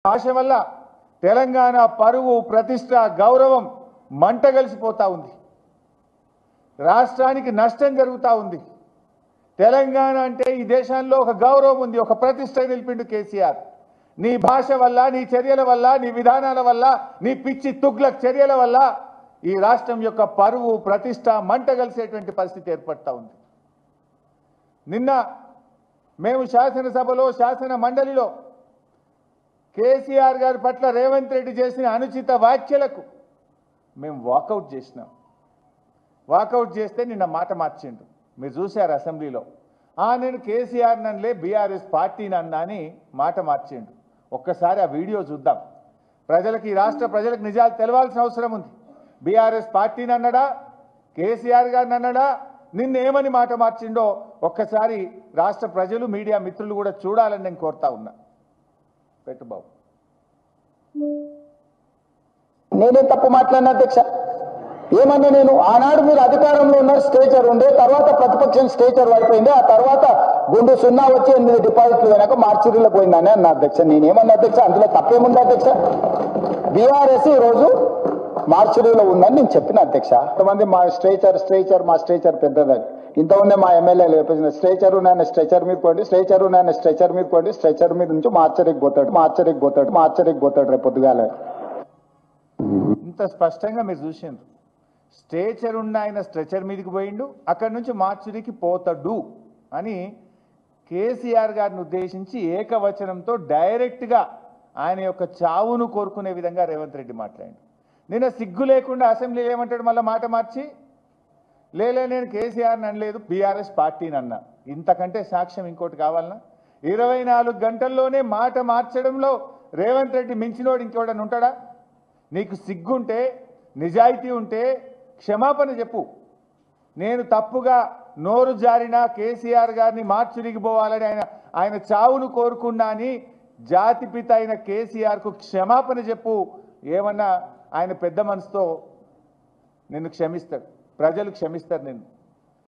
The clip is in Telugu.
భాష వల్ల తెలంగాణ పరువు ప్రతిష్ట గౌరవం మంటగలిసిపోతా ఉంది. రాష్ట్రానికి నష్టం జరుగుతూ ఉంది. తెలంగాణ అంటే ఈ దేశంలో ఒక గౌరవం ఉంది, ఒక ప్రతిష్ట నిలిపిండు కేసీఆర్. నీ భాష వల్ల, నీ చర్యల వల్ల, నీ విధానాల వల్ల, నీ పిచ్చి తుగ్లక్ చర్యల వల్ల ఈ రాష్ట్రం యొక్క పరువు ప్రతిష్ట మంటగలిసేటువంటి పరిస్థితి ఏర్పడతా ఉంది. నిన్న మేము శాసనసభలో శాసన మండలిలో కేసీఆర్ గారి పట్ల రేవంత్ రెడ్డి చేసిన అనుచిత వ్యాఖ్యలకు మేము వాకౌట్ చేసినాం. వాకౌట్ చేస్తే నిన్న మాట మార్చిండు. మీరు చూశారు అసెంబ్లీలో. నేను కేసీఆర్ నన్నులే బీఆర్ఎస్ పార్టీని అన్నా అని మాట మార్చిండు. ఒక్కసారి ఆ వీడియో చూద్దాం. ప్రజలకు, ఈ రాష్ట్ర ప్రజలకు నిజాలు తెలవాల్సిన అవసరం ఉంది. బీఆర్ఎస్ పార్టీని అన్నాడా, కేసీఆర్ గారిని అన్నాడా, నిన్నేమని మాట మార్చిండో ఒక్కసారి రాష్ట్ర ప్రజలు, మీడియా మిత్రులు కూడా చూడాలని నేను కోరుతా ఉన్నా. పెట్టు బాబు. నేనే తప్పు మాట్లాడిన అధ్యక్ష. ఏమన్నా నేను ఆనాడు మీరు అధికారంలో ఉన్నారు, స్టేచర్ ఉండే, తర్వాత ప్రతిపక్షం స్టేచర్ అయిపోయింది, ఆ తర్వాత గుండు 0 వచ్చి 8 డిపాజిట్లు పోయినాక మార్చిరీలో పోయిందని అన్న అధ్యక్ష. నేనేమన్నా అధ్యక్ష, అందులో తప్పేముంది అధ్యక్ష? బీఆర్ఎస్ ఈ రోజు మార్చిరీలో ఉందని నేను చెప్పిన అధ్యక్ష. కొంతమంది మా స్ట్రేచర్ పెద్దదని, ఇంతకుముందే మా ఎమ్మెల్యేలు చెప్పేసిన స్ట్రేచర్ నేను స్ట్రెచర్ మీద పోండి, స్ట్రెచర్ మీద పోండి, స్ట్రెచర్ మీద నుంచి మార్చరికి పోతాడు రేపు పొద్దుగాల. ఇంత స్పష్టంగా మీరు చూసిండ్రు. స్ట్రేచర్ ఉన్న ఆయన స్ట్రెచర్ మీదకి పోయిండు, అక్కడి నుంచి మార్చురికి పోతాడు అని కేసీఆర్ గారిని ఉద్దేశించి ఏకవచనంతో డైరెక్ట్గా ఆయన యొక్క చావును కోరుకునే విధంగా రేవంత్ రెడ్డి మాట్లాడిండు. నిన్న సిగ్గు లేకుండా అసెంబ్లీలో ఏమంటాడు, మళ్ళీ మాట మార్చి, లేలే నేను కేసీఆర్ని అనలేదు, బీఆర్ఎస్ పార్టీని అన్నా. ఇంతకంటే సాక్ష్యం ఇంకోటి కావాలన్నా? 24 గంటల్లోనే మాట మార్చడంలో రేవంత్ రెడ్డి మించినోడు ఇంకోడని ఉంటాడా? నీకు సిగ్గుంటే, నిజాయితీ ఉంటే క్షమాపణ చెప్పు. నేను తప్పుగా నోరు జారినా కేసీఆర్ గారిని మార్చురికి పోవాలని ఆయన చావును కోరుకున్నా అని జాతిపిత అయిన కేసీఆర్కు క్షమాపణ చెప్పు. ఏమన్నా ఆయన పెద్ద మనసుతో నిన్ను క్షమిస్తాడు, ప్రజలు క్షమిస్తారు నిన్ను.